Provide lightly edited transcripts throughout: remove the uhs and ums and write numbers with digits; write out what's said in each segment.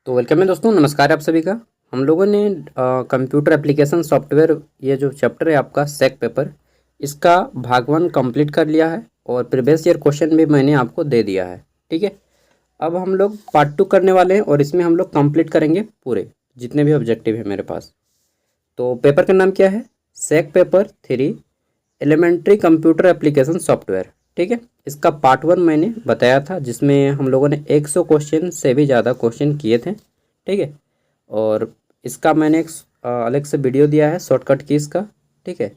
तो वेलकम है दोस्तों, नमस्कार आप सभी का। हम लोगों ने कंप्यूटर एप्लीकेशन सॉफ्टवेयर, ये जो चैप्टर है आपका सेक पेपर, इसका भाग 1 कंप्लीट कर लिया है और प्रीवियस ईयर क्वेश्चन भी मैंने आपको दे दिया है। ठीक है, अब हम लोग पार्ट 2 करने वाले हैं और इसमें हम लोग कंप्लीट करेंगे पूरे जितने भी ऑब्जेक्टिव है मेरे पास। तो पेपर का नाम क्या है? सेक paper 3 elementary computer application software. ठीक है, इसका पार्ट 1 मैंने बताया था जिसमें हम लोगों ने 100 क्वेश्चन से भी ज़्यादा क्वेश्चन किए थे। ठीक है, और इसका मैंने एक अलग से वीडियो दिया है शॉर्टकट कीज़ का। ठीक है,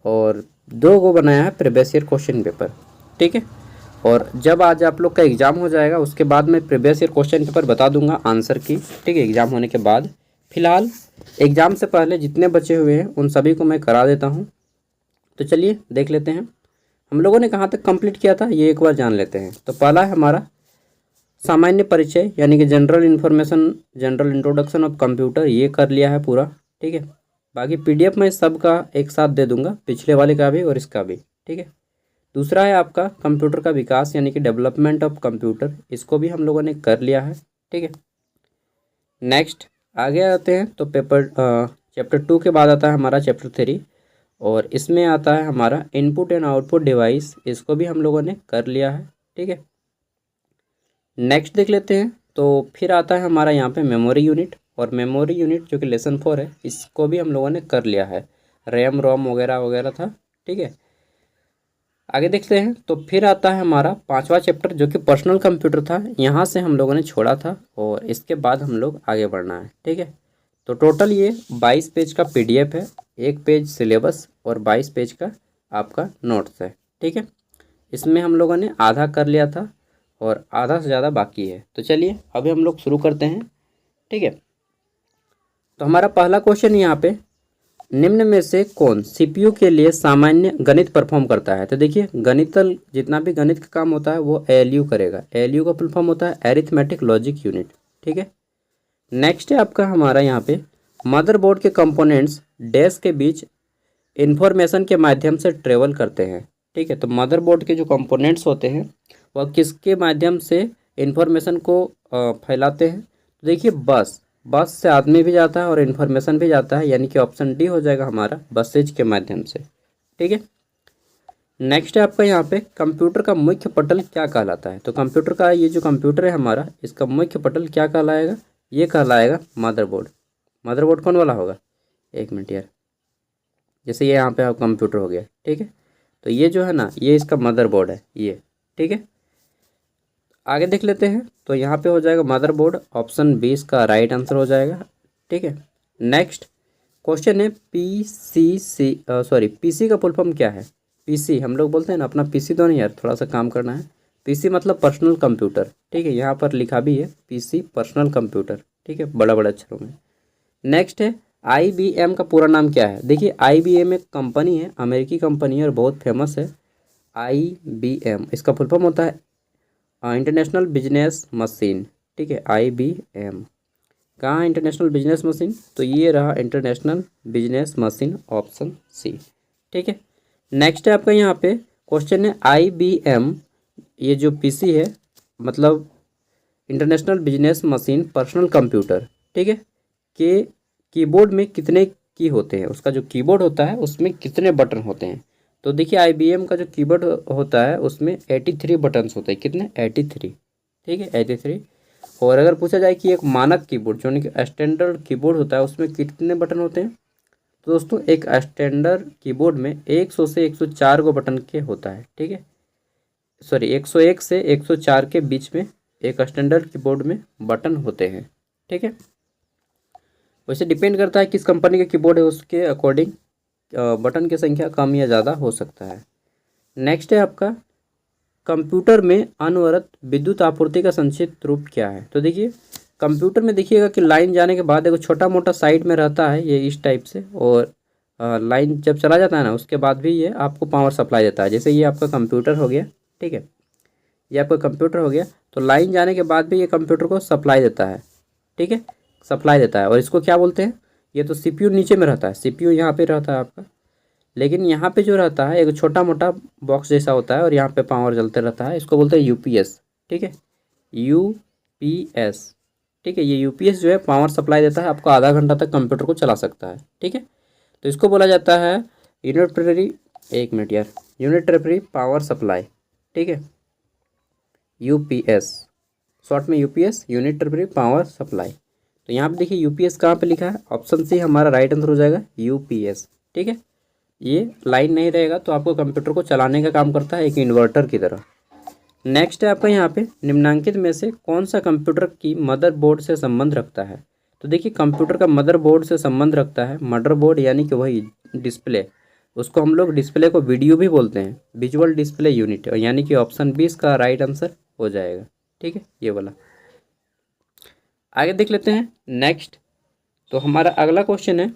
और 2 को बनाया है प्रीवियस ईयर क्वेश्चन पेपर। ठीक है, और जब आज आप लोग का एग्ज़ाम हो जाएगा उसके बाद मैं प्रीवियस ईयर क्वेश्चन पेपर बता दूंगा आंसर की। ठीक है, एग्ज़ाम होने के बाद। फिलहाल एग्ज़ाम से पहले जितने बचे हुए हैं उन सभी को मैं करा देता हूँ। तो चलिए देख लेते हैं हम लोगों ने कहाँ तक कंप्लीट किया था, ये एक बार जान लेते हैं। तो पहला है हमारा सामान्य परिचय यानी कि general information, general introduction of computer, ये कर लिया है पूरा। ठीक है, बाकी पीडीएफ में सबका एक साथ दे दूंगा, पिछले वाले का भी और इसका भी। ठीक है, दूसरा है आपका कंप्यूटर का विकास यानी कि डेवलपमेंट ऑफ कंप्यूटर, इसको भी हम लोगों ने कर लिया है। ठीक है, नेक्स्ट आगे आते हैं तो चैप्टर 2 के बाद आता है हमारा चैप्टर 3 और इसमें आता है हमारा इनपुट एंड आउटपुट डिवाइस, इसको भी हम लोगों ने कर लिया है। ठीक है, नेक्स्ट देख लेते हैं। तो फिर आता है हमारा यहाँ पे मेमोरी यूनिट, और मेमोरी यूनिट जो कि लेसन 4 है, इसको भी हम लोगों ने कर लिया है। रैम रोम वगैरह वगैरह था। ठीक है, आगे देखते हैं। तो फिर आता है हमारा 5वां चैप्टर जो कि पर्सनल कंप्यूटर था, यहाँ से हम लोगों ने छोड़ा था और इसके बाद हम लोग आगे बढ़ना है। ठीक है, तो टोटल ये 22 पेज का पीडीएफ है, 1 पेज सिलेबस और 22 पेज का आपका नोट्स है। ठीक है, इसमें हम लोगों ने आधा कर लिया था और आधा से ज़्यादा बाकी है। तो चलिए अभी हम लोग शुरू करते हैं। ठीक है, तो हमारा पहला क्वेश्चन यहाँ पे, निम्न में से कौन सीपीयू के लिए सामान्य गणित परफॉर्म करता है? तो देखिए, गणितल जितना भी गणित का काम होता है वो एएलयू करेगा। एएलयू का फुल फॉर्म होता है एरिथमेटिक लॉजिक यूनिट। ठीक है, नेक्स्ट है आपका हमारा यहाँ पे, मदरबोर्ड के कंपोनेंट्स डैश के बीच इंफॉर्मेशन के माध्यम से ट्रेवल करते हैं। ठीक है, तो मदरबोर्ड के जो कंपोनेंट्स होते हैं वह किसके माध्यम से इंफॉर्मेशन को फैलाते हैं? तो देखिए, बस से आदमी भी जाता है और इन्फॉर्मेशन भी जाता है, यानी कि ऑप्शन डी हो जाएगा हमारा, बसेज के माध्यम से। ठीक है, नेक्स्ट है आपका यहाँ पे, कंप्यूटर का मुख्य पटल क्या कहलाता है? तो कंप्यूटर का ये जो कंप्यूटर है हमारा, इसका मुख्य पटल क्या कहलाएगा? ये कहलाएगा मदरबोर्ड। मदरबोर्ड कौन वाला होगा? एक मिनट यार, जैसे ये यहाँ पे आप कंप्यूटर हो गया। ठीक है, तो ये जो है ना, ये इसका मदरबोर्ड है ये। ठीक है, आगे देख लेते हैं। तो यहाँ पे हो जाएगा मदरबोर्ड, ऑप्शन 20 का राइट आंसर हो जाएगा। ठीक है, नेक्स्ट क्वेश्चन है, पीसी का फुल फॉर्म क्या है? पीसी हम लोग बोलते हैं ना अपना पीसी, तो नहीं यार, थोड़ा सा काम करना है। पीसी मतलब पर्सनल कंप्यूटर। ठीक है, यहाँ पर लिखा भी है पीसी पर्सनल कंप्यूटर। ठीक है, बड़ा बड़ा अक्षरों में। नेक्स्ट है, आईबीएम का पूरा नाम क्या है? देखिए, आईबीएम एक कंपनी है, अमेरिकी कंपनी है और बहुत फेमस है। आईबीएम इसका फुल फॉर्म होता है इंटरनेशनल बिजनेस मशीन। ठीक है, आईबीएम कहाँ है इंटरनेशनल बिजनेस मशीन? तो ये रहा international business machine, option C. ठीक है, नेक्स्ट है आपका यहाँ पे क्वेश्चन है, आईबीएम ये जो पीसी है मतलब international business machine personal computer, ठीक है, के कीबोर्ड में कितने की होते हैं? उसका जो कीबोर्ड होता है उसमें कितने बटन होते हैं? तो देखिए, आईबीएम का जो कीबोर्ड होता है उसमें 83 बटन्स होते हैं। कितने? 83। ठीक है, 83। और अगर पूछा जाए कि एक मानक कीबोर्ड जो कि स्टैंडर्ड कीबोर्ड होता है उसमें कितने बटन होते हैं? तो दोस्तों, एक स्टैंडर्ड कीबोर्ड में 100 से 104 को बटन के होता है। ठीक है, सॉरी, 101 से 104 के बीच में एक स्टैंडर्ड कीबोर्ड में बटन होते हैं। ठीक है, वैसे डिपेंड करता है किस कंपनी का कीबोर्ड है, उसके अकॉर्डिंग बटन की संख्या कम या ज़्यादा हो सकता है। नेक्स्ट है आपका, कंप्यूटर में अनवरत विद्युत आपूर्ति का संक्षिप्त रूप क्या है? तो देखिए, कंप्यूटर में देखिएगा कि लाइन जाने के बाद एक छोटा मोटा साइड में रहता है ये इस टाइप से, और लाइन जब चला जाता है ना उसके बाद भी ये आपको पावर सप्लाई देता है। जैसे ये आपका कंप्यूटर हो गया। ठीक है, ये आपका कंप्यूटर हो गया, तो लाइन जाने के बाद भी ये कंप्यूटर को सप्लाई देता है। ठीक है, सप्लाई देता है, और इसको क्या बोलते हैं? ये तो सीपीयू नीचे में रहता है, सीपीयू यहाँ पे रहता है आपका, लेकिन यहाँ पे जो रहता है एक छोटा मोटा बॉक्स जैसा होता है और यहाँ पे पावर जलते रहता है, इसको बोलते हैं यूपीएस। ठीक है, यूपीएस। ठीक है। ये यूपीएस जो है पावर सप्लाई देता है, आपको आधा घंटा तक कंप्यूटर को चला सकता है। ठीक है, तो इसको बोला जाता है यूनिटरी, एक मिनट यार, यूनिटरी पावर सप्लाई। ठीक है, यूपीएस, शॉर्ट में यूपीएस, यूनिटरी पावर सप्लाई। तो यहाँ पे देखिए यूपीएस कहाँ पे लिखा है, ऑप्शन सी हमारा राइट आंसर हो जाएगा यूपीएस। ठीक है, ये लाइन नहीं रहेगा तो आपको कंप्यूटर को चलाने का काम करता है एक इन्वर्टर की तरह। नेक्स्ट है आपका यहाँ पे निम्नलिखित में से कौन सा कंप्यूटर की मदरबोर्ड से संबंध रखता है। तो देखिए कंप्यूटर का मदरबोर्ड से संबंध रखता है मदरबोर्ड, यानी कि वही डिस्प्ले, उसको हम लोग डिस्प्ले को वीडियो भी बोलते हैं, विजुअल डिस्प्ले यूनिट, यानी कि ऑप्शन 20 का राइट आंसर हो जाएगा। ठीक है, ये वाला। आगे देख लेते हैं नेक्स्ट। तो हमारा अगला क्वेश्चन है,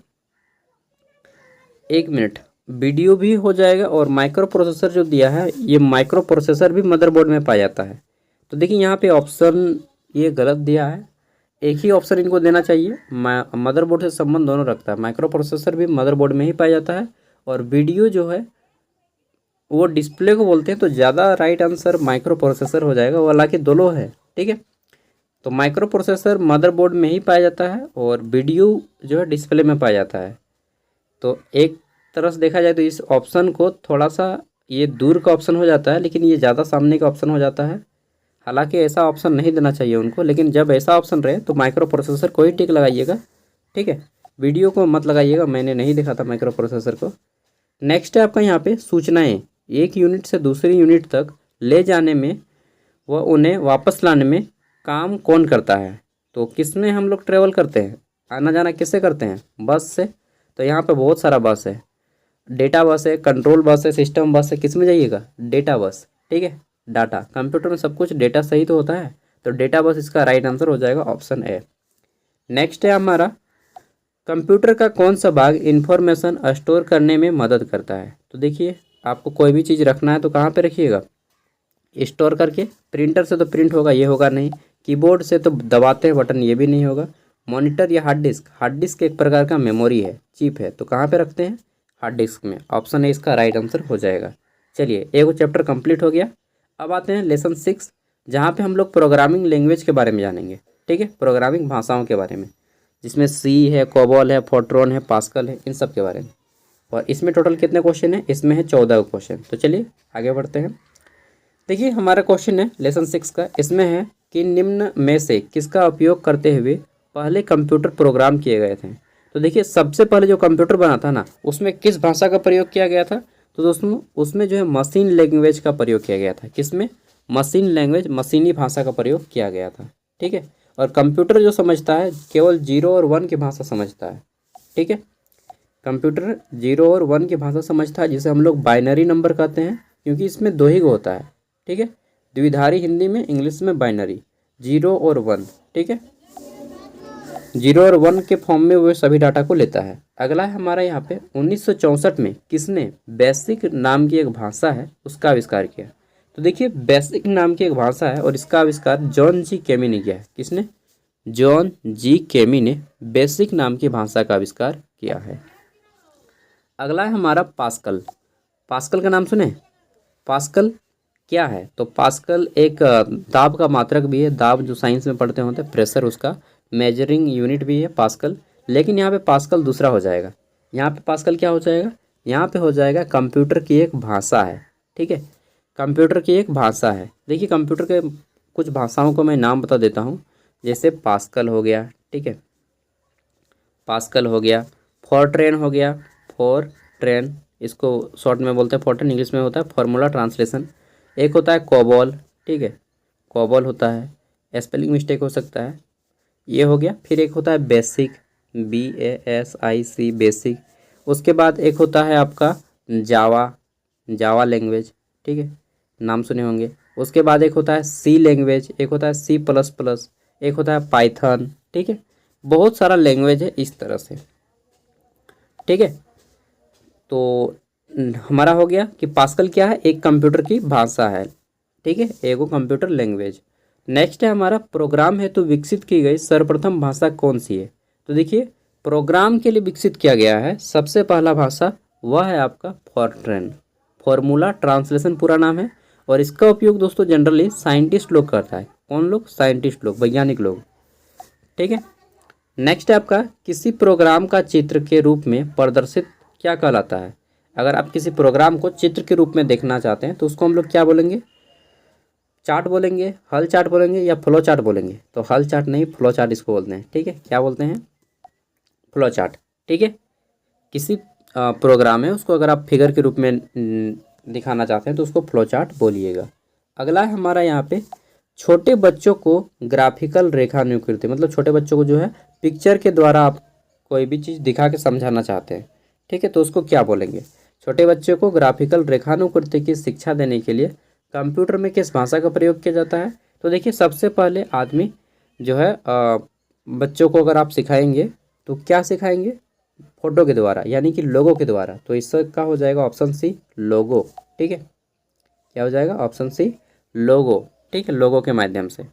एक मिनट, वीडियो भी हो जाएगा और माइक्रो प्रोसेसर जो दिया है, ये माइक्रो प्रोसेसर भी मदरबोर्ड में पाया जाता है। तो देखिए यहाँ पे ऑप्शन ये गलत दिया है, एक ही ऑप्शन इनको देना चाहिए। मदरबोर्ड से संबंध दोनों रखता है, माइक्रो प्रोसेसर भी मदरबोर्ड में ही पाया जाता है और वीडियो जो है वो डिस्प्ले को बोलते हैं। तो ज़्यादा राइट आंसर माइक्रो प्रोसेसर हो जाएगा, वो हालांकि दोनों है। ठीक है, तो माइक्रो प्रोसेसर मदरबोर्ड में ही पाया जाता है और वीडियो जो है डिस्प्ले में पाया जाता है। तो एक तरह से देखा जाए तो इस ऑप्शन को थोड़ा सा ये दूर का ऑप्शन हो जाता है, लेकिन ये ज़्यादा सामने का ऑप्शन हो जाता है। हालांकि ऐसा ऑप्शन नहीं देना चाहिए उनको, लेकिन जब ऐसा ऑप्शन रहे तो माइक्रो प्रोसेसर को ही टिक लगाइएगा। ठीक है, वीडियो को मत लगाइएगा, मैंने नहीं देखा था माइक्रो प्रोसेसर को। नेक्स्ट है आपका यहाँ पे सूचनाएँ एक यूनिट से दूसरी यूनिट तक ले जाने में व उन्हें वापस लाने में काम कौन करता है। तो किस में हम लोग ट्रेवल करते हैं, आना जाना किससे करते हैं, बस से। तो यहाँ पे बहुत सारा बस है, डेटा बस है, कंट्रोल बस है, सिस्टम बस है, किस में जाइएगा, डेटा बस। ठीक है, डाटा, कंप्यूटर में सब कुछ डेटा सही तो होता है, तो डेटा बस इसका राइट आंसर हो जाएगा ऑप्शन ए। नेक्स्ट है हमारा, कंप्यूटर का कौन सा भाग इंफॉर्मेशन स्टोर करने में मदद करता है। तो देखिए आपको कोई भी चीज़ रखना है तो कहाँ पे रखिएगा, स्टोर करके। प्रिंटर से तो प्रिंट होगा, ये होगा नहीं। कीबोर्ड से तो दबाते हैं बटन, ये भी नहीं होगा। मॉनिटर या हार्ड डिस्क, हार्ड डिस्क एक प्रकार का मेमोरी है, चिप है, तो कहाँ पे रखते हैं, हार्ड डिस्क में। ऑप्शन ए इसका राइट आंसर हो जाएगा। चलिए एक चैप्टर कंप्लीट हो गया। अब आते हैं लेसन 6, जहाँ पे हम लोग प्रोग्रामिंग लैंग्वेज के बारे में जानेंगे। ठीक है, प्रोग्रामिंग भाषाओं के बारे में, जिसमें सी है, कोबॉल है, फोर्ट्रॉन है, पास्कल है, इन सब के बारे में। और इसमें टोटल कितने क्वेश्चन हैं, इसमें है 14 क्वेश्चन। तो चलिए आगे बढ़ते हैं। देखिए हमारा क्वेश्चन है लेसन 6 का, इसमें है कि निम्न में से किसका उपयोग करते हुए पहले कंप्यूटर प्रोग्राम किए गए थे। तो देखिए सबसे पहले जो कंप्यूटर बना था ना, उसमें किस भाषा का प्रयोग किया गया था। तो दोस्तों उसमें जो है मशीन लैंग्वेज का प्रयोग किया गया था। किसमें, मशीन लैंग्वेज, मशीनी भाषा का प्रयोग किया गया था। ठीक है, और कंप्यूटर जो समझता है केवल 0 और 1 की भाषा समझता है। ठीक है, कंप्यूटर 0 और 1 की भाषा समझता है, जिसे हम लोग बाइनरी नंबर कहते हैं, क्योंकि इसमें दो ही को होता है। ठीक है, द्विधारी हिंदी में, इंग्लिश में बाइनरी, 0 और 1। ठीक है, 0 और 1 के फॉर्म में वो सभी डाटा को लेता है। अगला है हमारा यहाँ पे 1964 में किसने बेसिक नाम की एक भाषा है उसका आविष्कार किया। तो देखिए बेसिक नाम की एक भाषा है और इसका आविष्कार जॉन जी केमी ने किया है। किसने, जॉन जी केमी ने बेसिक नाम की भाषा का आविष्कार किया है। अगला है हमारा पास्कल। पास्कल का नाम सुने, पास्कल क्या है। तो पास्कल एक दाब का मात्रक भी है, दाब जो साइंस में पढ़ते होते हैं, प्रेशर, उसका मेजरिंग यूनिट भी है पास्कल। लेकिन यहाँ पे पास्कल दूसरा हो जाएगा, यहाँ पे पास्कल क्या हो जाएगा, यहाँ पे हो जाएगा कंप्यूटर की एक भाषा है। ठीक है, कंप्यूटर की एक भाषा है। देखिए कंप्यूटर के कुछ भाषाओं को मैं नाम बता देता हूँ, जैसे पास्कल हो गया। ठीक है, पास्कल हो गया, फोरट्रेन हो गया, फोरट्रेन, इसको शॉर्ट में बोलते हैं फोरट्रेन, इंग्लिश में होता है फॉर्मूला ट्रांसलेशन। एक होता है कोबॉल। ठीक है, कोबॉल होता है, स्पेलिंग मिस्टेक हो सकता है, ये हो गया। फिर एक होता है बेसिक, BASIC, बेसिक। उसके बाद एक होता है आपका जावा, जावा लैंग्वेज। ठीक है, नाम सुने होंगे। उसके बाद एक होता है सी लैंग्वेज, एक होता है C++, एक होता है पाइथन। ठीक है, बहुत सारा लैंग्वेज है इस तरह से। ठीक है, तो हमारा हो गया कि पास्कल क्या है, एक कंप्यूटर की भाषा है। ठीक है, एगो कंप्यूटर लैंग्वेज। नेक्स्ट है हमारा प्रोग्राम है तो विकसित की गई सर्वप्रथम भाषा कौन सी है। तो देखिए प्रोग्राम के लिए विकसित किया गया है सबसे पहला भाषा, वह है आपका फोरट्रेन, फॉर्मूला ट्रांसलेशन पूरा नाम है। और इसका उपयोग दोस्तों जनरली साइंटिस्ट लोग करता है। कौन लोग, साइंटिस्ट लोग, वैज्ञानिक लोग। ठीक है। नेक्स्ट है आपका किसी प्रोग्राम का चित्र के रूप में प्रदर्शित क्या कहलाता है। अगर आप किसी प्रोग्राम को चित्र के रूप में देखना चाहते हैं तो उसको हम लोग क्या बोलेंगे, चार्ट बोलेंगे, हल चार्ट बोलेंगे या फ्लो चार्ट बोलेंगे। तो हल चार्ट नहीं, फ्लो चार्ट इसको बोलते हैं। ठीक है, क्या बोलते हैं, फ्लो चार्ट। ठीक है, किसी प्रोग्राम है उसको अगर आप फिगर के रूप में दिखाना चाहते हैं तो उसको फ्लो चार्ट बोलिएगा। अगला है हमारा यहाँ पे छोटे बच्चों को ग्राफिकल रेखानुकृति, मतलब छोटे बच्चों को जो है पिक्चर के द्वारा आप कोई भी चीज़ दिखा के समझाना चाहते हैं। ठीक है, तो उसको क्या बोलेंगे। छोटे बच्चों को ग्राफिकल रेखानुकृति की शिक्षा देने के लिए कंप्यूटर में किस भाषा का प्रयोग किया जाता है। तो देखिए सबसे पहले आदमी जो है बच्चों को अगर आप सिखाएंगे तो क्या सिखाएंगे, फोटो के द्वारा यानी कि लोगो के द्वारा। तो इसका हो जाएगा ऑप्शन सी लोगो। ठीक है, क्या हो जाएगा, ऑप्शन सी लोगो। ठीक है, लोगो के माध्यम से।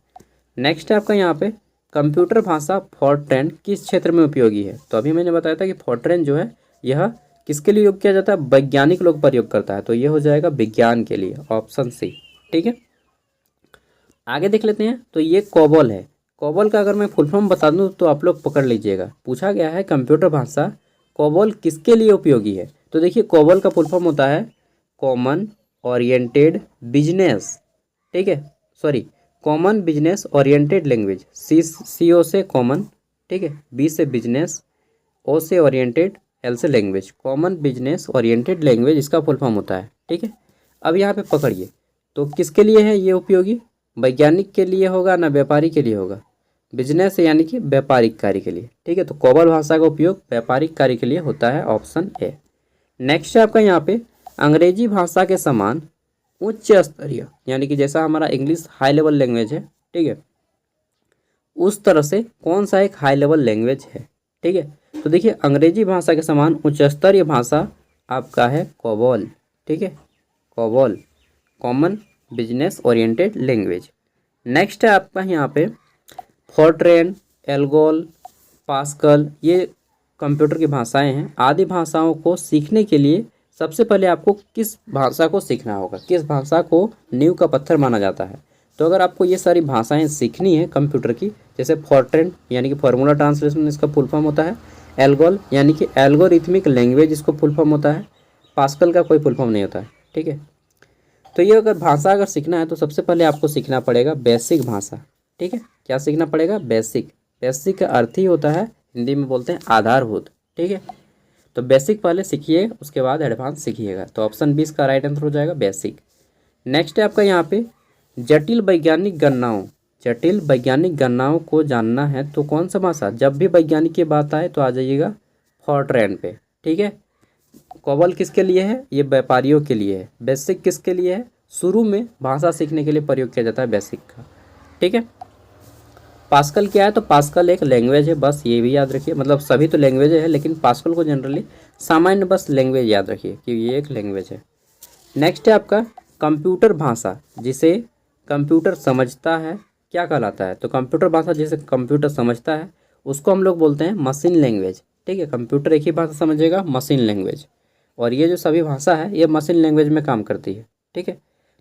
नेक्स्ट है आपका यहाँ पे कंप्यूटर भाषा फॉरट्रैन किस क्षेत्र में उपयोगी है। तो अभी मैंने बताया था कि फॉरट्रैन जो है यह किसके लिए उपयोग किया जाता है, वैज्ञानिक लोग प्रयोग करता है। तो ये हो जाएगा विज्ञान के लिए, ऑप्शन सी। ठीक है, आगे देख लेते हैं। तो ये कोबोल है। कोबोल का अगर मैं फुल फॉर्म बता दूं तो आप लोग पकड़ लीजिएगा। पूछा गया है कंप्यूटर भाषा कोबोल किसके लिए उपयोगी है। तो देखिए कोबोल का फुल फॉर्म होता है कॉमन ओरिएंटेड बिजनेस। ठीक है, sorry, common business oriented language. C O से कॉमन, ठीक है, बी से बिजनेस, ओ से ओरिएंटेड, एल से language. Common business oriented language इसका फुल फॉर्म होता है। ठीक है, अब यहाँ पे पकड़िए, तो किसके लिए है ये उपयोगी, वैज्ञानिक के लिए होगा ना व्यापारी के लिए होगा, बिजनेस यानी कि व्यापारिक कार्य के लिए। ठीक है, तो कोबोल भाषा का उपयोग व्यापारिक कार्य के लिए होता है, ऑप्शन ए। नेक्स्ट है आपका यहाँ पे अंग्रेजी भाषा के समान उच्च स्तरीय, यानी कि जैसा हमारा इंग्लिश हाई लेवल लैंग्वेज है, ठीक है, उस तरह से कौन सा एक हाई लेवल लैंग्वेज है। ठीक है, तो देखिए अंग्रेजी भाषा के समान उच्च स्तरीय भाषा आपका है कोबोल। ठीक है, COBOL, common business oriented language. Next है आपका यहाँ पे फॉरट्रैन, एल्गोल, पास्कल, ये कंप्यूटर की भाषाएं हैं। आदि भाषाओं को सीखने के लिए सबसे पहले आपको किस भाषा को सीखना होगा, किस भाषा को नींव का पत्थर माना जाता है। तो अगर आपको ये सारी भाषाएं सीखनी है कंप्यूटर की, जैसे फॉरट्रैन यानी कि फार्मूला ट्रांसलेशन इसका फुल फॉर्म होता है, एल्गोल यानी कि एल्गोरिथमिक लैंग्वेज इसको फुल फॉर्म होता है, पास्कल का कोई फुल फॉर्म नहीं होता है। ठीक है, तो ये अगर भाषा अगर सीखना है तो सबसे पहले आपको सीखना पड़ेगा बेसिक भाषा। ठीक है, क्या सीखना पड़ेगा, बेसिक। बेसिक का अर्थ ही होता है, हिंदी में बोलते हैं आधारभूत। ठीक है, तो बेसिक पहले सीखिए, उसके बाद एडवांस सीखिएगा। तो ऑप्शन 20 का राइट आंसर हो जाएगा बेसिक। नेक्स्ट है आपका यहाँ पे जटिल वैज्ञानिक गणनाओं, जटिल वैज्ञानिक गणनाओं को जानना है तो कौन सा भाषा, जब भी वैज्ञानिक की बात आए तो आ जाइएगा फॉरट्रैन पे। ठीक है, कोबोल किसके लिए है, ये व्यापारियों के लिए है। बेसिक किसके लिए है, शुरू में भाषा सीखने के लिए प्रयोग किया जाता है बेसिक का। ठीक है, पास्कल क्या है, तो पास्कल एक लैंग्वेज है, बस ये भी याद रखिए। मतलब सभी तो लैंग्वेज है लेकिन पास्कल को जनरली सामान्य बस लैंग्वेज याद रखिए कि ये एक लैंग्वेज है। नेक्स्ट है आपका कंप्यूटर भाषा जिसे कंप्यूटर समझता है क्या कहलाता है। तो कंप्यूटर भाषा जिसे कंप्यूटर समझता है उसको हम लोग बोलते हैं मशीन लैंग्वेज। ठीक है, कंप्यूटर एक ही भाषा समझेगा, मशीन लैंग्वेज। और ये जो सभी भाषा है ये मशीन लैंग्वेज में काम करती है। ठीक है,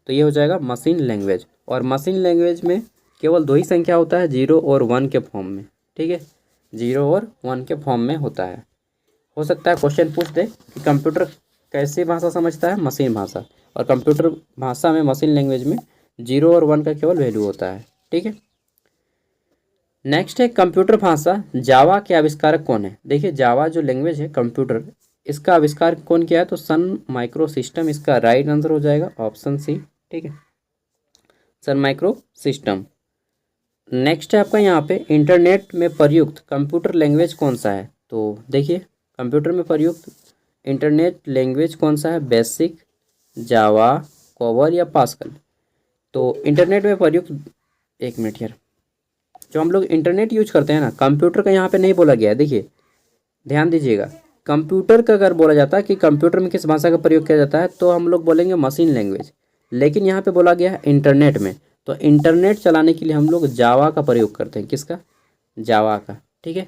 तो ये हो जाएगा मशीन लैंग्वेज। और मशीन लैंग्वेज में केवल दो ही संख्या होता है, 0 और 1 के फॉर्म में। ठीक है, 0 और 1 के फॉर्म में होता है। हो सकता है क्वेश्चन पूछ दे कि कंप्यूटर कैसी भाषा समझता है, मशीन भाषा। और कंप्यूटर भाषा में, मशीन लैंग्वेज में 0 और 1 का केवल वैल्यू होता है। ठीक है, नेक्स्ट है कंप्यूटर भाषा जावा के आविष्कारक कौन है। देखिए जावा जो लैंग्वेज है कंप्यूटर, इसका आविष्कार कौन किया है, तो सन माइक्रो सिस्टम इसका राइट आंसर हो जाएगा, ऑप्शन सी। ठीक है, सन माइक्रो सिस्टम। नेक्स्ट है आपका यहाँ पे इंटरनेट में प्रयुक्त कंप्यूटर लैंग्वेज कौन सा है। तो देखिए कंप्यूटर में प्रयुक्त इंटरनेट लैंग्वेज कौन सा है, बेसिक, जावा, कोबोल या पास्कल। तो इंटरनेट में प्रयुक्त, एक मिनट यार, जो हम लोग इंटरनेट यूज करते हैं ना, कंप्यूटर का यहाँ पे नहीं बोला गया है। देखिए ध्यान दीजिएगा, कंप्यूटर का अगर बोला जाता है कि कंप्यूटर में किस भाषा का प्रयोग किया जाता है तो हम लोग बोलेंगे मशीन लैंग्वेज। लेकिन यहाँ पे बोला गया है इंटरनेट में, तो इंटरनेट चलाने के लिए हम लोग जावा का प्रयोग करते हैं। किसका, जावा का। ठीक है,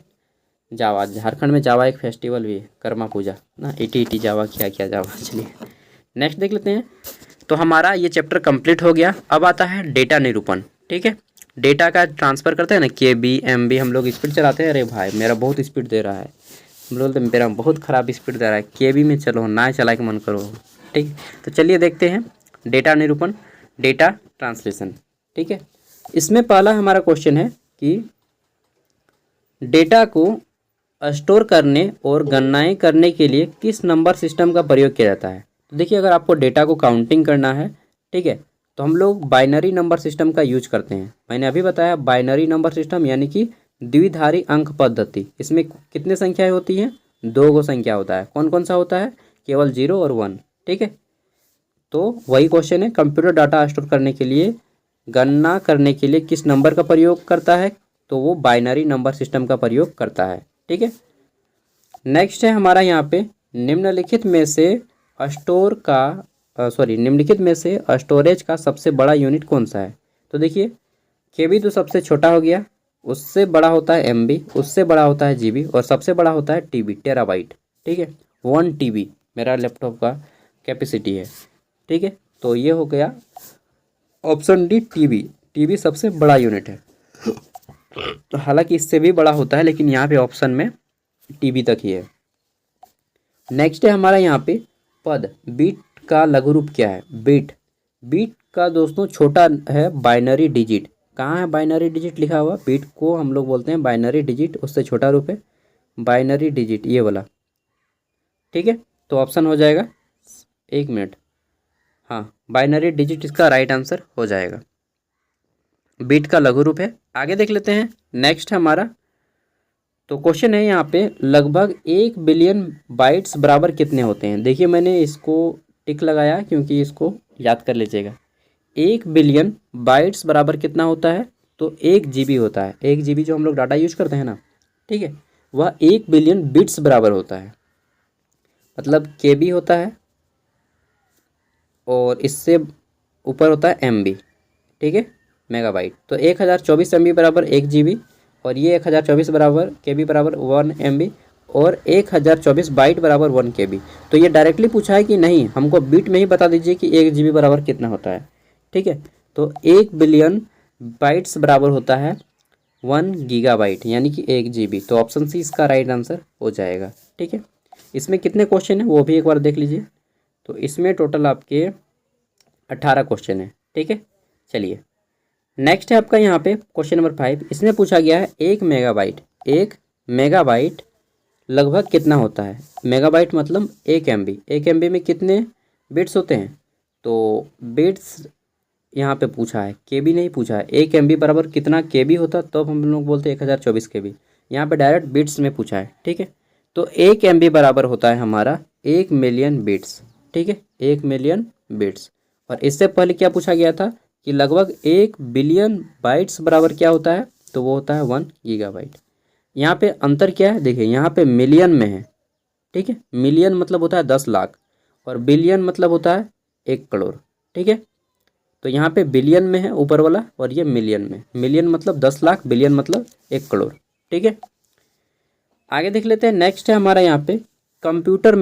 जावा, झारखंड में जावा एक फेस्टिवल भी है, कर्मा पूजा ना, इटी जावा, क्या क्या जावा। चलिए नेक्स्ट देख लेते हैं। तो हमारा ये चैप्टर कंप्लीट हो गया। अब आता है डेटा निरूपण। ठीक है, डेटा का ट्रांसफ़र करते हैं ना, KB MB हम लोग स्पीड चलाते हैं। अरे भाई मेरा बहुत स्पीड दे रहा है, हम लोग बोलते हैं मेरा बहुत ख़राब स्पीड दे रहा है, KB में चलो ना चला के मन करो। ठीक, तो चलिए देखते हैं डेटा निरूपण, डेटा ट्रांसलेशन। ठीक है, इसमें पहला हमारा क्वेश्चन है कि डेटा को स्टोर करने और गणनाएं करने के लिए किस नंबर सिस्टम का प्रयोग किया जाता है। तो देखिए, अगर आपको डेटा को काउंटिंग करना है, ठीक है, तो हम लोग बाइनरी नंबर सिस्टम का यूज करते हैं। मैंने अभी बताया बाइनरी नंबर सिस्टम यानी कि द्विधारी अंक पद्धति। इसमें कितने संख्याएं होती हैं, 2 गो संख्या होता है। कौन कौन सा होता है, केवल 0 और 1। ठीक है, तो वही क्वेश्चन है, कंप्यूटर डाटा स्टोर करने के लिए, गणना करने के लिए किस नंबर का प्रयोग करता है, तो वो बाइनरी नंबर सिस्टम का प्रयोग करता है। ठीक है, नेक्स्ट है हमारा यहाँ पे निम्नलिखित में से निम्नलिखित में से स्टोरेज का सबसे बड़ा यूनिट कौन सा है। तो देखिए, KB तो सबसे छोटा हो गया, उससे बड़ा होता है MB, उससे बड़ा होता है GB, और सबसे बड़ा होता है TB, टेराबाइट। ठीक है, 1 TB मेरा लैपटॉप का कैपेसिटी है। ठीक है, तो ये हो गया ऑप्शन डी, TB सबसे बड़ा यूनिट है। तो हालांकि इससे भी बड़ा होता है, लेकिन यहाँ पे ऑप्शन में TB तक ही है। नेक्स्ट है हमारा यहाँ पे पद, बीट का लघु रूप क्या है, बीट का दोस्तों छोटा है बाइनरी डिजिट। कहाँ है बाइनरी डिजिट लिखा हुआ, बीट को हम लोग बोलते हैं बाइनरी डिजिट, उससे छोटा रूप है बाइनरी डिजिट, ये वाला। ठीक है, तो ऑप्शन हो जाएगा, 1 मिनट, हाँ, बाइनरी डिजिट इसका राइट आंसर हो जाएगा। बीट का लघु रूप है। आगे देख लेते हैं, नेक्स्ट हमारा तो क्वेश्चन है यहाँ पे, लगभग 1 बिलियन बाइट्स बराबर कितने होते हैं। देखिए, मैंने इसको टिक लगाया क्योंकि इसको याद कर लीजिएगा। 1 बिलियन बाइट्स बराबर कितना होता है, तो 1 GB होता है। 1 GB जो हम लोग डाटा यूज करते हैं ना, ठीक है, वह 1 बिलियन बिट्स बराबर होता है। मतलब KB होता है और इससे ऊपर होता है MB। ठीक है, मेगाबाइट। तो 1024 MB बराबर 1 GB, और ये 1024 बराबर KB बराबर 1 MB, और 1024 बाइट बराबर 1 KB। तो ये डायरेक्टली पूछा है कि नहीं, हमको बिट में ही बता दीजिए कि 1 GB बराबर कितना होता है। ठीक है, तो 1 बिलियन बाइट्स बराबर होता है 1 गीगाबाइट यानी कि 1 GB। तो ऑप्शन सी इसका राइट आंसर हो जाएगा। ठीक है, इसमें कितने क्वेश्चन हैं वो भी एक बार देख लीजिए। तो इसमें टोटल आपके 18 क्वेश्चन हैं। ठीक है, चलिए नेक्स्ट है आपका यहाँ पे क्वेश्चन नंबर 5। इसमें पूछा गया है 1 मेगाबाइट लगभग कितना होता है। मेगाबाइट मतलब 1 MB। 1 MB में कितने बिट्स होते हैं, तो बिट्स यहाँ पे पूछा है, KB नहीं पूछा है। 1 MB बराबर कितना KB होता, तब हम लोग बोलते हैं 1024 KB। यहाँ पे डायरेक्ट बिट्स में पूछा है। ठीक है, तो 1 MB बराबर होता है हमारा 1 मिलियन बिट्स। ठीक है, 1 मिलियन बिट्स। और इससे पहले क्या पूछा गया था कि लगभग 1 बिलियन बाइट्स बराबर क्या होता है, तो वो होता है 1 गीगाबाइट। यहाँ पे अंतर क्या है, देखिए यहाँ पे मिलियन में है। ठीक है, मिलियन मतलब होता है 10 लाख, और बिलियन मतलब होता है 1 करोड़। ठीक है, तो यहाँ पे बिलियन में है ऊपर वाला, और ये मिलियन में। मिलियन मतलब 10 लाख, बिलियन मतलब 1 करोड़। ठीक है, आगे देख लेते हैं। नेक्स्ट है हमारा यहाँ पे कंप्यूटर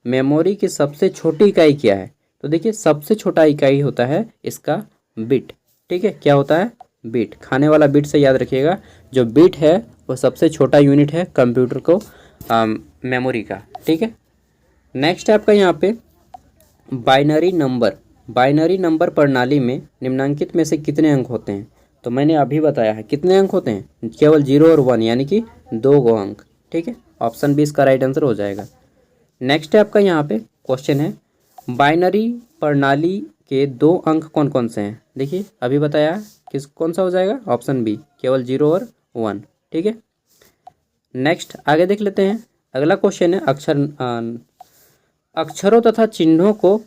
मेमोरी की सबसे छोटी इकाई क्या है। तो देखिए, सबसे छोटा इकाई होता है इसका बिट। ठीक है, क्या होता है, बिट, खाने वाला बिट से याद रखिएगा। जो बिट है वो सबसे छोटा यूनिट है कंप्यूटर को मेमोरी का। ठीक है, नेक्स्ट है आपका यहाँ पे बाइनरी नंबर प्रणाली में निम्नांकित में से कितने अंक होते हैं। तो मैंने अभी बताया है कितने अंक होते हैं, केवल 0 और 1 यानी कि 2 गो अंक। ठीक है, ऑप्शन बी इसका राइट आंसर हो जाएगा। नेक्स्ट है आपका यहाँ पे क्वेश्चन है, बाइनरी प्रणाली के 2 अंक कौन कौन से हैं। देखिए, अभी बताया कौन सा हो जाएगा, ऑप्शन बी, केवल 0 और 1। ठीक है, नेक्स्ट आगे देख लेते हैं। अगला क्वेश्चन है, अक्षरों तथा चिन्हों को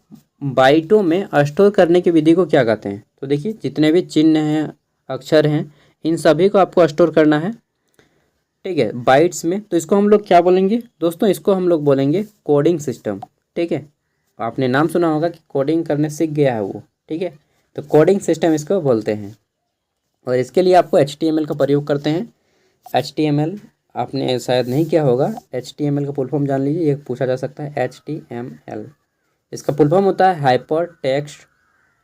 बाइटों में स्टोर करने की विधि को क्या कहते हैं। तो देखिए, जितने भी चिन्ह हैं, अक्षर हैं, इन सभी को आपको स्टोर करना है। ठीक है, बाइट्स में। तो इसको हम लोग क्या बोलेंगे दोस्तों, इसको हम लोग बोलेंगे कोडिंग सिस्टम। ठीक है, आपने नाम सुना होगा कि कोडिंग करने सीख गया है वो। ठीक है, तो कोडिंग सिस्टम इसको बोलते हैं। और इसके लिए आपको HTML का प्रयोग करते हैं। HTML आपने शायद नहीं किया होगा, HTML का फुल फॉर्म जान लीजिए, ये पूछा जा सकता है। HTML इसका फुल फॉर्म होता है हाइपर टेक्स्ट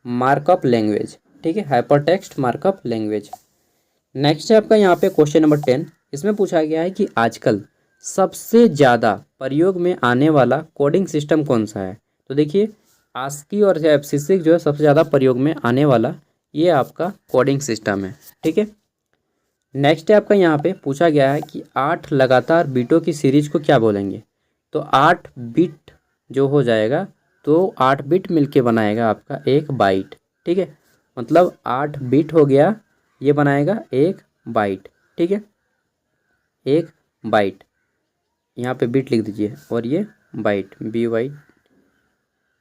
मार्कअप लैंग्वेज। ठीक है, hyper text markup language. Next है आपका यहाँ पे क्वेश्चन नंबर 10। इसमें पूछा गया है कि आजकल सबसे ज़्यादा प्रयोग में आने वाला कोडिंग सिस्टम कौन सा है। तो देखिए आस्की और C6 जो है सबसे ज़्यादा प्रयोग में आने वाला ये आपका कोडिंग सिस्टम है। ठीक है, नेक्स्ट है आपका यहाँ पे पूछा गया है कि 8 लगातार बीटों की सीरीज को क्या बोलेंगे। तो 8 बिट जो हो जाएगा तो 8 बिट मिलके बनाएगा आपका एक बाइट। ठीक है, मतलब 8 बिट हो गया, ये बनाएगा एक बाइट। ठीक है, एक बाइट, यहाँ पे बिट लिख दीजिए और ये बाइट BY,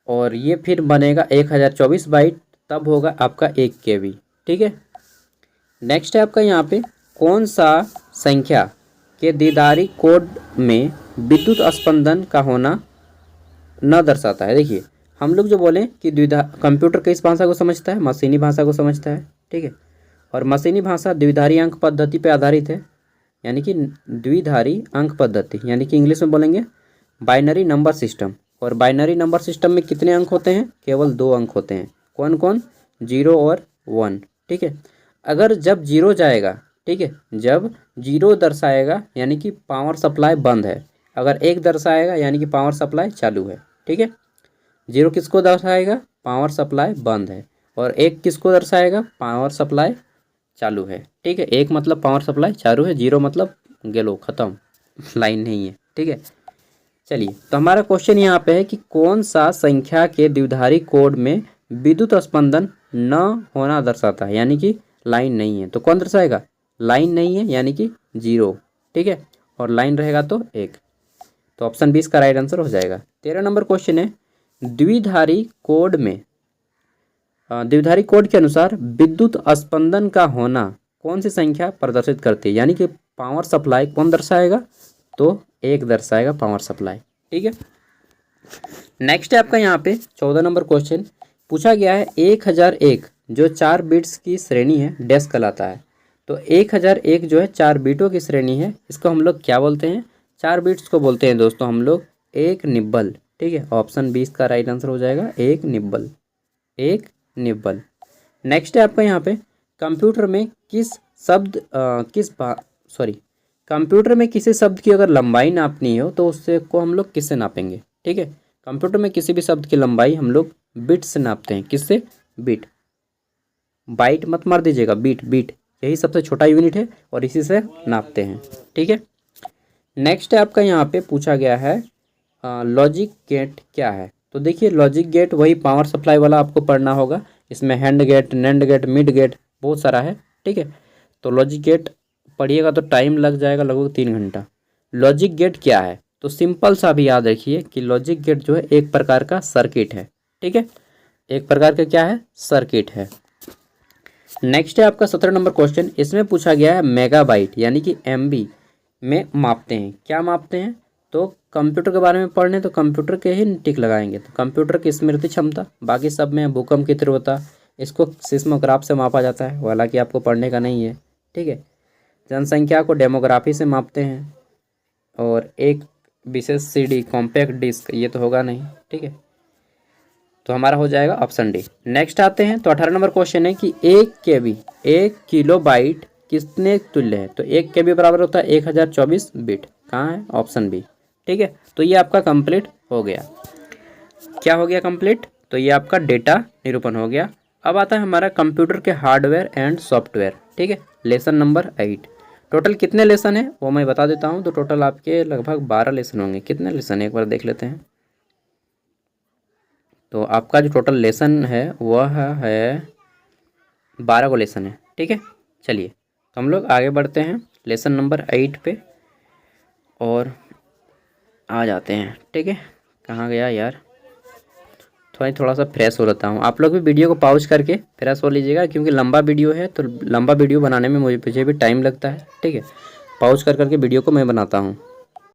और ये फिर बनेगा 1024 बाइट, तब होगा आपका 1 KB। ठीक है, नेक्स्ट है आपका यहाँ पे कौन सा संख्या के द्विधारी कोड में विद्युत स्पंदन का होना न दर्शाता है। देखिए हम लोग जो बोलें कि कंप्यूटर किस भाषा को समझता है, मशीनी भाषा को समझता है। ठीक है, और मशीनी भाषा द्विधारी अंक पद्धति पर आधारित है, यानी कि द्विधारी अंक पद्धति, यानी कि इंग्लिश में बोलेंगे बाइनरी नंबर सिस्टम। और बाइनरी नंबर सिस्टम में कितने अंक होते हैं, केवल 2 अंक होते हैं। कौन कौन, 0 और 1। ठीक है, अगर जब 0 जाएगा, ठीक है, जब 0 दर्शाएगा यानी कि पावर सप्लाई बंद है, अगर 1 दर्शाएगा यानी कि पावर सप्लाई चालू है। ठीक है, 0 किसको दर्शाएगा, पावर सप्लाई बंद है, और 1 किसको दर्शाएगा, पावर सप्लाई चालू है। ठीक है, 1 मतलब पावर सप्लाई चालू है, 0 मतलब गेलो खत्म, लाइन नहीं है। ठीक है, चलिए तो हमारा क्वेश्चन यहाँ पे है कि कौन सा संख्या के द्विधारी कोड में विद्युत स्पंदन न होना दर्शाता है, यानी कि लाइन नहीं है। तो कौन दर्शाएगा, लाइन नहीं है यानी कि 0। ठीक है, और लाइन रहेगा तो 1। तो ऑप्शन 20 का राइट आंसर हो जाएगा। 13 नंबर क्वेश्चन है द्विधारी कोड में द्विधारी कोड के अनुसार विद्युत स्पंदन का होना कौन सी संख्या प्रदर्शित करती है, यानी कि पावर सप्लाई कौन दर्शाएगा, तो 1 दर्शाएगा पावर सप्लाई। ठीक है, नेक्स्ट है आपका यहाँ पे 14 नंबर क्वेश्चन पूछा गया है 1001 जो 4 बिट्स की श्रेणी है डैश कहलाता है। तो 1001 जो है 4 बिटों की श्रेणी है, इसको हम लोग क्या बोलते हैं, 4 बिट्स को बोलते हैं दोस्तों हम लोग एक निब्बल। ठीक है, ऑप्शन 20 का राइट आंसर हो जाएगा एक निब्बल, एक निब्बल। नेक्स्ट है आपका यहाँ पे कंप्यूटर में कंप्यूटर में किसी शब्द की अगर लंबाई नापनी हो तो उससे को हम लोग किससे नापेंगे। ठीक है, कंप्यूटर में किसी भी शब्द की लंबाई हम लोग बिट से नापते हैं। किससे, बिट, बाइट मत मार दीजिएगा, बिट, बिट यही सबसे छोटा यूनिट है और इसी से नापते हैं। ठीक है, नेक्स्ट है आपका यहाँ पे पूछा गया है लॉजिक गेट क्या है। तो देखिए लॉजिक गेट वही पावर सप्लाई वाला आपको पढ़ना होगा, इसमें हैंड गेट, नैंड गेट, मिड गेट बहुत सारा है। ठीक है, तो लॉजिक गेट पढ़िएगा तो टाइम लग जाएगा लगभग 3 घंटा। लॉजिक गेट क्या है, तो सिंपल सा भी याद रखिए कि लॉजिक गेट जो है एक प्रकार का सर्किट है। ठीक है, एक प्रकार का क्या है, सर्किट है। नेक्स्ट है आपका 17 नंबर क्वेश्चन, इसमें पूछा गया है मेगाबाइट यानी कि MB में मापते हैं, क्या मापते हैं। तो कंप्यूटर के बारे में पढ़ने तो कंप्यूटर के ही टिक लगाएंगे, तो कंप्यूटर की स्मृति क्षमता, बाकी सब में भूकंप की तीव्रता, इसको सिस्मोग्राफ से मापा जाता है, हालांकि आपको पढ़ने का नहीं है। ठीक है, जनसंख्या को डेमोग्राफी से मापते हैं, और एक विशेष CD कॉम्पैक्ट डिस्क, ये तो होगा नहीं। ठीक है, तो हमारा हो जाएगा ऑप्शन डी। नेक्स्ट आते हैं तो 18 नंबर क्वेश्चन है कि 1 KB 1 किलोबाइट कितने तुल्य है। तो 1 KB बराबर होता है 1024 बिट, कहाँ है, ऑप्शन बी। ठीक है, तो ये आपका कंप्लीट हो गया। क्या हो गया कंप्लीट, तो ये आपका डेटा निरूपण हो गया। अब आता है हमारा कंप्यूटर के हार्डवेयर एंड सॉफ्टवेयर। ठीक है, लेसन नंबर 8। टोटल कितने लेसन है वो मैं बता देता हूँ। तो टोटल आपके लगभग 12 लेसन होंगे। कितने लेसन है एक बार देख लेते हैं। तो आपका जो टोटल लेसन है वह है 12 को लेसन है। ठीक है, चलिए तो हम लोग आगे बढ़ते हैं लेसन नंबर 8 पे और आ जाते हैं। ठीक है, कहाँ गया यार, थोड़ा सा फ्रेश हो लेता हूँ। आप लोग भी वीडियो को पॉज करके फ्रेश हो लीजिएगा, क्योंकि लंबा वीडियो है तो लंबा वीडियो बनाने में मुझे भी टाइम लगता है। ठीक है, पॉज कर करके वीडियो को मैं बनाता हूँ।